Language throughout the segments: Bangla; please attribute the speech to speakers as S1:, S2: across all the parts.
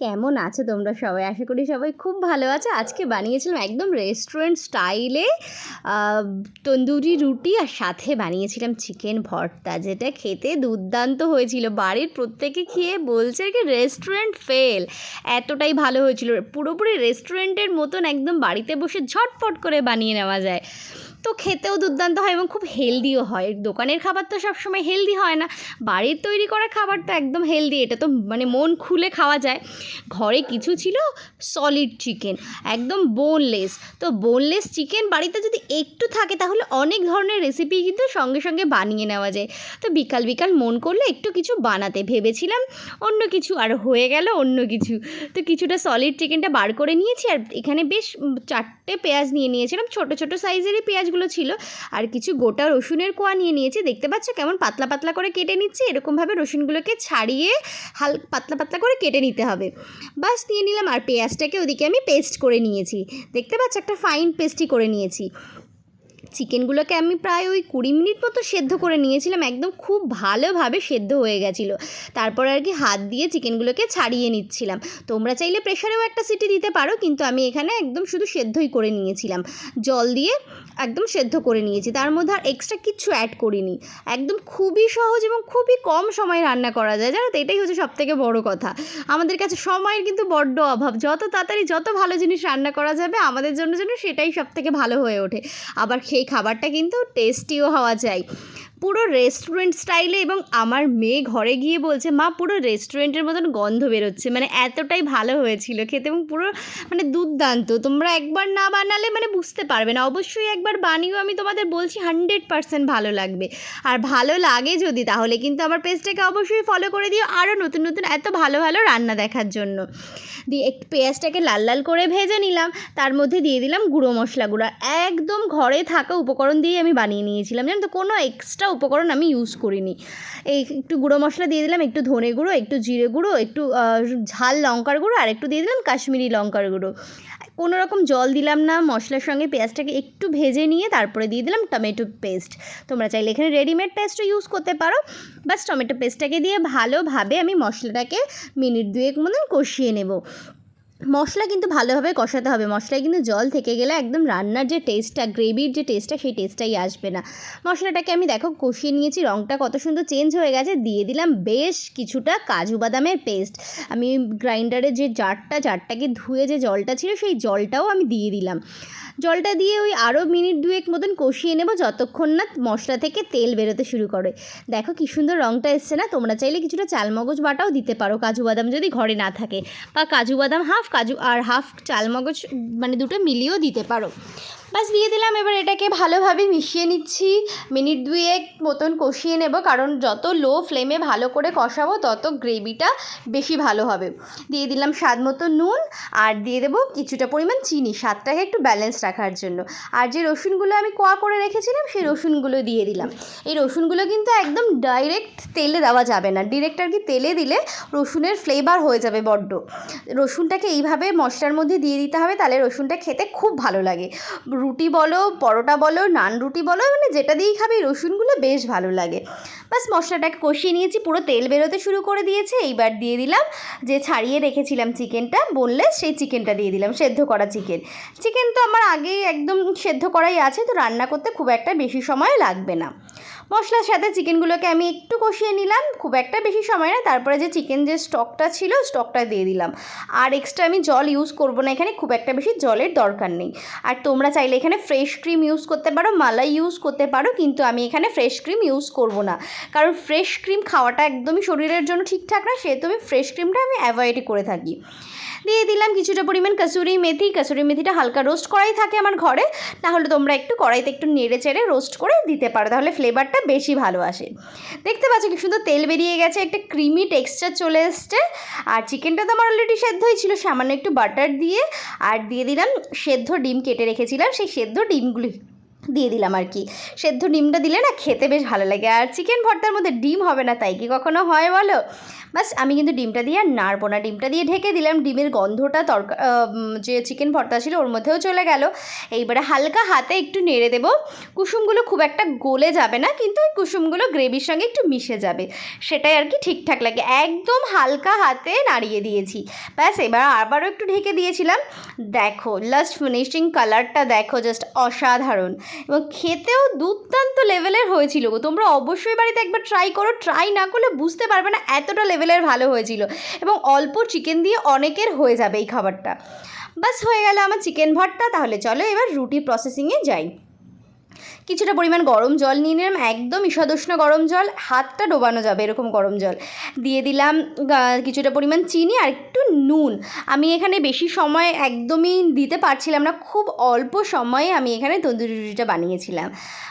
S1: কেমন আছো তোমরা সবাই? আশা করি সবাই খুব ভালো আছো। আজকে বানিয়েছিলাম একদম রেস্টুরেন্ট স্টাইলে তন্দুরি রুটি, আর সাথে বানিয়েছিলাম চিকেন ভর্তা, যেটা খেতে দুর্দান্ত হয়েছিল। বাড়ির প্রত্যেকে খেয়ে বলছে কি রেস্টুরেন্ট ফেল, এতটাই ভালো হয়েছিল। পুরোপুরি রেস্টুরেন্টের মতন একদম বাড়িতে বসে ঝটপট করে বানিয়ে নেওয়া যায়। তো খেতেও দুর্দান্ত হয় এবং খুব হেলদিও হয়। দোকানের খাবার তো সবসময় হেলদি হয় না, বাড়ির তৈরি করা খাবার তো একদম হেলদি। এটা তো মানে মন খুলে খাওয়া যায়। ঘরে কিছু ছিল সলিড চিকেন, একদম বোনলেস। তো বোনলেস চিকেন বাড়িতে যদি একটু থাকে তাহলে অনেক ধরনের রেসিপি কিন্তু সঙ্গে সঙ্গে বানিয়ে নেওয়া যায়। তো বিকাল বিকাল মন করলে একটু কিছু বানাতে ভেবেছিলাম অন্য কিছু, আর হয়ে গেল অন্য কিছু। তো কিছুটা সলিড চিকেনটা বার করে নিয়েছি, আর এখানে বেশ 4টে পেঁয়াজ নিয়ে নিয়েছিলাম, ছোটো ছোটো সাইজেরই পেঁয়াজগুলো ছিল। আর কিছু গোটা রসুনের কোয়া নিয়ে নিয়েছি, দেখতে পাচ্ছ কেমন পাতলা পাতলা করে কেটে নিচ্ছি। এরকমভাবে রসুনগুলোকে ছাড়িয়ে পাতলা পাতলা করে কেটে নিতে হবে। বাস দিয়ে নিলাম, আর পেঁয়াজটাকে ওদিকে আমি পেস্ট করে নিয়েছি। দেখতে পাচ্ছ একটা ফাইন পেস্টই করে নিয়েছি। চিকেনগুলোকে আমি প্রায় ওই 20 মিনিট মতো সেদ্ধ করে নিয়েছিলাম, একদম খুব ভালোভাবে সেদ্ধ হয়ে গেছিলো। তারপর আর কি হাত দিয়ে চিকেনগুলোকে ছাড়িয়ে নিচ্ছিলাম। তোমরা চাইলে প্রেশারেও একটা সিটি দিতে পারো, কিন্তু আমি এখানে একদম শুধু সেদ্ধই করে নিয়েছিলাম, জল দিয়ে একদম সেদ্ধ করে নিয়েছি। তার মধ্যে আর এক্সট্রা কিচ্ছু অ্যাড করিনি। একদম খুবই সহজ এবং খুবই কম সময়ে রান্না করা যায়, জানো তো? এটাই হচ্ছে সবথেকে বড় কথা। আমাদের কাছে সময়ের কিন্তু বড্ড অভাব। যত তাড়াতাড়ি যত ভালো জিনিস রান্না করা যাবে আমাদের জন্য যেন সেটাই সবথেকে ভালো হয়ে ওঠে। আবার সেই খাবারটা কিন্তু টেস্টিও হওয়া চাই, পুরো রেস্টুরেন্ট স্টাইলে। এবং আমার মেয়ে ঘরে গিয়ে বলছে, মা পুরো রেস্টুরেন্টের মতন গন্ধ বেরোচ্ছে, মানে এতটাই ভালো হয়েছিল খেতে এবং পুরো মানে দুর্দান্ত। তোমরা একবার না বানালে মানে বুঝতে পারবে না, অবশ্যই একবার বানিয়েও আমি তোমাদের বলছি 100% ভালো লাগবে। আর ভালো লাগে যদি, তাহলে কিন্তু আমার পেজটাকে অবশ্যই ফলো করে দিও আরও নতুন নতুন এত ভালো ভালো রান্না দেখার জন্য। দিয়ে একটু পেঁয়াজটাকে লাল লাল করে ভেজে নিলাম, তার মধ্যে দিয়ে দিলাম গুঁড়ো মশলা গুঁড়ো। একদম ঘরে থাকা উপকরণ দিয়ে আমি বানিয়ে নিয়েছিলাম, জানো তো? কোনো এক্সট্রা উপকরণ আমি ইউজ করিনি। এই একটু গুঁড়ো মশলা দিয়ে দিলাম, একটু ধনে গুঁড়ো, একটু জিরে গুঁড়ো, একটু ঝাল লঙ্কার গুঁড়ো, আর একটু দিয়ে দিলাম কাশ্মীরি লঙ্কার গুঁড়ো। কোনো রকম জল দিলাম না, মশলার সঙ্গে পেঁয়াজটাকে একটু ভেজে নিয়ে তারপরে দিয়ে দিলাম টমেটো পেস্ট। তোমরা চাইলে এখানে রেডিমেড পেস্টও ইউজ করতে পারো। বাস টমেটো পেস্টটাকে দিয়ে ভালোভাবে আমি মশলাটাকে মিনিট 2 মতন কষিয়ে নেব। মশলা কিন্তু ভালোভাবে কষাতে হবে, মশলায় কিন্তু জল থেকে গেলে একদম রান্নার যে টেস্টটা, গ্রেভির যে টেস্টটা, সেই টেস্টটাই আসবে না। মশলাটাকে আমি দেখো কষিয়ে নিয়েছি, রঙটা কত সুন্দর চেঞ্জ হয়ে গেছে। দিয়ে দিলাম বেশ কিছুটা কাজু বাদামের পেস্ট। আমি গ্রাইন্ডারের যে জারটাকে ধুয়ে যে জলটা ছিল সেই জলটাও আমি দিয়ে দিলাম। জলটা দিয়ে ওই আরও মিনিট 2 মতন কষিয়ে নেব, যতক্ষণ না মশলা থেকে তেল বেরোতে শুরু করে। দেখো কী সুন্দর রঙটা এসছে না? তোমরা চাইলে কিছুটা চালমগজ বাটাও দিতে পারো, কাজু বাদাম যদি ঘরে না থাকে, বা কাজু বাদাম হাফ, কাজু আর হাফ চালমগজ মানে দুটো মিলিয়েও দিতে পারো। বাস দিয়ে দিলাম। এবার এটাকে ভালোভাবে মিশিয়ে নিচ্ছি, মিনিট 2 মতন কষিয়ে নেব, কারণ যত লো ফ্লেমে ভালো করে কষাবো তত গ্রেভিটা বেশি ভালো হবে। দিয়ে দিলাম স্বাদ মতো নুন, আর দিয়ে দেবো কিছুটা পরিমাণ চিনি, স্বাদটাকে একটু ব্যালেন্স রাখার জন্য। আর যে রসুনগুলো আমি কোয়া করে রেখেছিলাম সেই রসুনগুলো দিয়ে দিলাম। এই রসুনগুলো কিন্তু একদম ডাইরেক্ট তেলে দেওয়া যাবে না, ডিরেক্ট আর কি তেলে দিলে রসুনের ফ্লেভার হয়ে যাবে বড্ড। রসুনটাকে এইভাবে মশলার মধ্যে দিয়ে দিতে হবে, তাহলে রসুনটা খেতে খুব ভালো লাগে। রুটি বলো, পরোটা বলো, নান রুটি বলো, মানে যেটা দিয়েই খাবে এই রসুনগুলো বেশ ভালো লাগে। বাস মশলাটাকে কষিয়ে নিয়েছি, পুরো তেল বেরোতে শুরু করে দিয়েছে। এইবার দিয়ে দিলাম যে ছাড়িয়ে রেখেছিলাম চিকেনটা, বোনলেস, সেই চিকেনটা দিয়ে দিলাম, সেদ্ধ করা চিকেন তো আমার আগেই একদম সেদ্ধ করাই আছে, তো রান্না করতে খুব একটা বেশি সময় লাগবে না। মশলার সাথে চিকেনগুলোকে আমি একটু কষিয়ে নিলাম, খুব একটা বেশি সময় না। তারপরে যে চিকেন যে স্টকটা ছিল স্টকটা দিয়ে দিলাম। আর এক্সট্রা আমি জল ইউজ করবো না, এখানে খুব একটা বেশি জলের দরকার নেই। আর তোমরা চাইলে এখানে ফ্রেশ ক্রিম ইউজ করতে পারো, মালাই ইউজ করতে পারো, কিন্তু আমি এখানে ফ্রেশ ক্রিম ইউজ করবো না, কারণ ফ্রেশ ক্রিম খাওয়াটা একদমই শরীরের জন্য ঠিকঠাক না, সেহেতু আমি ফ্রেশ ক্রিমটা আমি অ্যাভয়েডই করে থাকি। দিয়ে দিলাম কিছুটা পরিমাণ কাসুরি মেথিটা হালকা রোস্ট করাই থাকে আমার ঘরে, তাহলে তোমরা একটু কড়াইতে একটু নেড়ে চেড়ে রোস্ট করে দিতে পারো, তাহলে ফ্লেভারটা বেশি ভালো আসে। দেখতে পাচ্ছ কি সুন্দর তেল বেরিয়ে গেছে, একটা ক্রিমি টেক্সচার চলে এসছে। আর চিকেনটা তো আমার অলরেডি সেদ্ধই ছিল, সামান্য একটু বাটার দিয়ে, আর দিয়ে দিলাম সেদ্ধ ডিম কেটে রেখেছিলাম, সেই সেদ্ধ ডিমগুলি দিয়ে দিলাম আর কি। সেদ্ধ ডিমটা দিলে না খেতে বেশ ভালো লাগে। আর চিকেন ভর্তার মধ্যে ডিম হবে না তাই কি কখনো হয় বলো? বাস আমি কিন্তু ডিমটা দিয়ে আর নাড়বো না, ডিমটা দিয়ে ঢেকে দিলাম। ডিমের গন্ধটা যে চিকেন ভর্তা ছিল ওর মধ্যেও চলে গেল। এইবারে হালকা হাতে একটু নেড়ে দেবো। কুসুমগুলো খুব একটা গলে যাবে না, কিন্তু ওই কুসুমগুলো গ্রেভির সঙ্গে একটু মিশে যাবে, সেটাই আর কি ঠিকঠাক লাগে। একদম হালকা হাতে নাড়িয়ে দিয়েছি। ব্যাস এবার আবারও একটু ঢেকে দিয়েছিলাম। দেখো লাস্ট ফিনিশিং কালারটা দেখো, জাস্ট অসাধারণ, এবং খেতেও দুর্দান্ত লেভেলের হয়েছিল গো। তোমরা অবশ্যই বাড়িতে একবার ট্রাই করো, ট্রাই না করলে বুঝতে পারবে না এতটা লেভেলের ভালো হয়েছিল, এবং অল্প চিকেন দিয়ে অনেকের হয়ে যাবে এই খাবারটা। বাস হয়ে গেল আমার চিকেন ভর্তা। তাহলে চলো এবার রুটি প্রসেসিংয়ে যাই। কিছুটা পরিমাণ গরম জল নিয়ে নিলাম, একদম ঈষদুষ্ণ গরম জল, হাতটা ডোবানো যাবে এরকম গরম জল। দিয়ে দিলাম কিছুটা পরিমাণ চিনি আর একটু নুন। আমি এখানে বেশি সময় একদমই দিতে পারছিলাম না, খুব অল্প সময়ে আমি এখানে তন্দুরি রুটিটা বানিয়েছিলাম।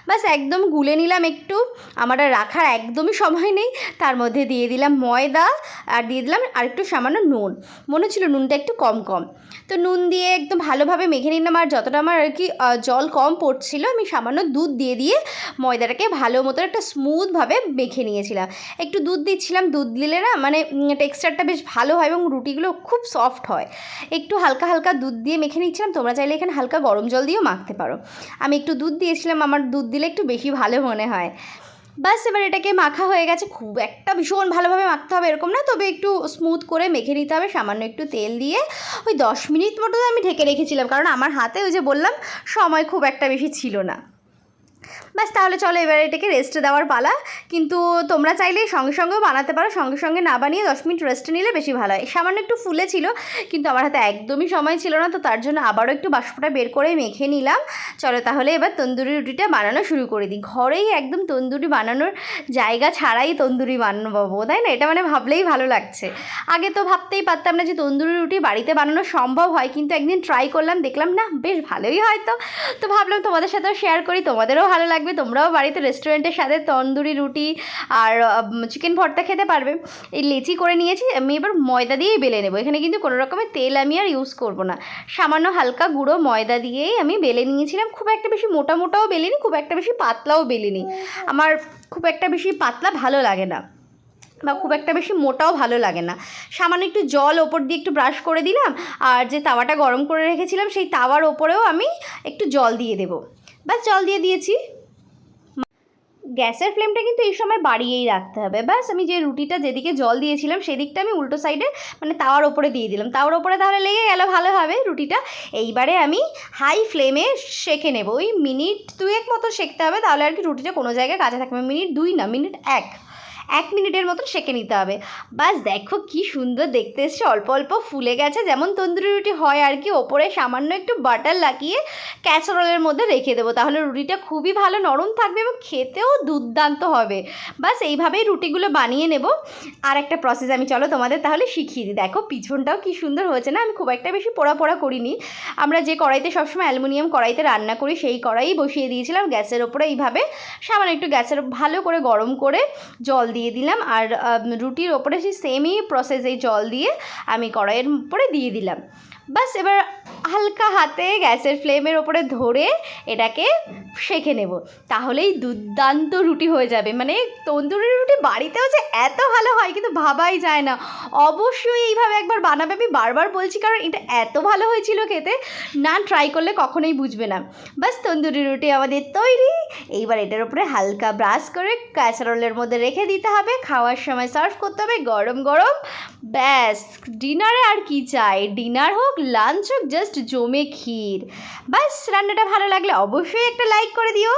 S1: বাস একদম গুলে নিলাম একটু, আমার আর রাখার একদমই সময় নেই। তার মধ্যে দিয়ে দিলাম ময়দা আর দিয়ে দিলাম আর একটু সামান্য নুন। মনে হচ্ছিল নুনটা একটু কম কম, তো নুন দিয়ে একদম ভালোভাবে মেখে নিলাম। আর যতটা আমার আর কি জল কম পড়ছিল, আমি সামান্য দুধ দিয়ে ময়দাটাকে ভালো মতো একটা স্মুথভাবে মেখে নিয়েছিলাম। একটু দুধ দিচ্ছিলাম, দুধ দিলে না মানে টেক্সচারটা বেশ ভালো হয় এবং রুটিগুলো খুব সফট হয়। একটু হালকা হালকা দুধ দিয়ে মেখে নিচ্ছিলাম, তোমরা চাইলে এখানে হালকা গরম জল দিয়েও মাখতে পারো। আমি একটু দুধ দিয়েছিলাম, আমার দুধ দিলে একটু বেশি ভালো মনে হয়। বাস এবার এটাকে মাখা হয়ে গেছে। খুব একটা ভীষণ ভালোভাবে মাখতে হবে এরকম না, তবে একটু স্মুথ করে মেখে নিতে হবে। সামান্য একটু তেল দিয়ে ওই 10 মিনিট মতো আমি ঢেকে রেখেছিলাম, কারণ আমার হাতে ওই যে বললাম সময় খুব একটা বেশি ছিল না। ব্যাস তাহলে চলো এবার এটাকে রেস্টে দেওয়ার পালা। কিন্তু তোমরা চাইলে সঙ্গে সঙ্গেও বানাতে পারো, সঙ্গে সঙ্গে না বানিয়ে 10 মিনিট রেস্টে নিলে বেশি ভালো হয়। সামান্য একটু ফুলে ছিল, কিন্তু আমার হাতে একদমই সময় ছিল না, তো তার জন্য আবারও একটু বাষ্পটা বের করে মেখে নিলাম। চলো তাহলে এবার তন্দুরি রুটিটা বানানো শুরু করে দিই। ঘরেই একদম তন্দুরি বানানোর জায়গা ছাড়াই তন্দুরি বানাবো, তাই না? এটা মানে ভাবলেই ভালো লাগছে। আগে তো ভাবতেই পারতাম না যে তন্দুরি রুটি বাড়িতে বানানো সম্ভব হয়, কিন্তু একদিন ট্রাই করলাম, দেখলাম না বেশ ভালোই হয়। তো ভাবলাম তোমাদের সাথেও শেয়ার করি, তোমাদেরও ভালো লাগবে, তোমরাও বাড়িতে রেস্টুরেন্টের সাথে তন্দুরি রুটি আর চিকেন ভর্তা খেতে পারবে। এই লেচি করে নিয়েছি, আমি এবার ময়দা দিয়েই বেলে নেবো। এখানে কিন্তু কোনো রকমের তেল আমি আর ইউজ করব না, সামান্য হালকা গুঁড়ো ময়দা দিয়েই আমি বেলে নিয়েছিলাম। খুব একটা বেশি মোটা মোটাও বেলিনি, খুব একটা বেশি পাতলাও বেলিনি। আমার খুব একটা বেশি পাতলা ভালো লাগে না, বা খুব একটা বেশি মোটাও ভালো লাগে না। সামান্য একটু জল ওপর দিয়ে একটু ব্রাশ করে দিলাম, আর যে তাওয়াটা গরম করে রেখেছিলাম সেই তাওয়ার ওপরেও আমি একটু জল দিয়ে দেবো। ব্যাস জল দিয়ে দিয়েছি। গ্যাসের ফ্লেমটা কিন্তু এই সময় বাড়িয়েই রাখতে হবে। ব্যাস আমি যে রুটিটা যেদিকে জল দিয়েছিলাম সেদিকটা আমি উল্টো সাইডে মানে তাওয়ার ওপরে দিয়ে দিলাম, তাওয়ার ওপরে তাহলে লেগে গেল ভালোভাবে রুটিটা। এইবারে আমি হাই ফ্লেমে সেঁকে নেব, ওই মিনিট 2 মতো সেঁকতে হবে, তাহলে আর কি রুটিটা কোনো জায়গায় কাঁচা থাকবে। মিনিট 2 না, মিনিট 1 মিনিটের মতো সেঁকে নিতে হবে। বাস দেখো কি সুন্দর দেখতে এসছে, অল্প অল্প ফুলে গেছে, যেমন তন্দুরি রুটি হয় আর কি। ওপরে সামান্য একটু বাটার লাগিয়ে ক্যাসারোলের মধ্যে রেখে দেবো, তাহলে রুটিটা খুবই ভালো নরম থাকবে এবং খেতেও দুর্দান্ত হবে। বাস এইভাবেই রুটিগুলো বানিয়ে নেব। আর একটা প্রসেস আমি চলো তোমাদের তাহলে শিখিয়ে দিই। দেখো পিছনটাও কি সুন্দর হয়েছে না? আমি খুব একটা বেশি পোড়া পোড়া করিনি। আমরা যে কড়াইতে সবসময় অ্যালুমিনিয়াম কড়াইতে রান্না করি সেই কড়াই বসিয়ে দিয়েছিলাম গ্যাসের ওপরে। এইভাবে সামান্য একটু গ্যাসের ভালো করে গরম করে জল দিয়ে দিলাম, আর রুটির ওপরে সেই সেমই প্রসেস এই জল দিয়ে আমি কড়াইয়ের উপরে দিয়ে দিলাম। বাস এবার হালকা হাতে গ্যাসের ফ্লেমের ওপরে ধরে এটাকে সেঁকে নেব, তাহলেই দুর্দান্ত রুটি হয়ে যাবে। মানে তন্দুরি রুটি বাড়িতেও যে এত ভালো হয় কিন্তু ভাবাই যায় না। অবশ্যই এইভাবে একবার বানাবে, আমি বারবার বলছি, কারণ এটা এত ভালো হয়েছিল খেতে, না ট্রাই করলে কখনোই বুঝবে না। বাস তন্দুরি রুটি আমাদের তৈরি। এইবার এটার উপরে হালকা ব্রাশ করে ক্যাসারোলের মধ্যে রেখে দিতে হবে, খাওয়ার সময় সার্ভ করতে হবে গরম গরম। ব্যাস ডিনারে আর কি চাই, ডিনার হোক লাঞ্চ হোক, জাস্ট জমে ক্ষীর। বাস রান্নাটা ভালো লাগলে অবশ্যই একটা লাইক করে দিও।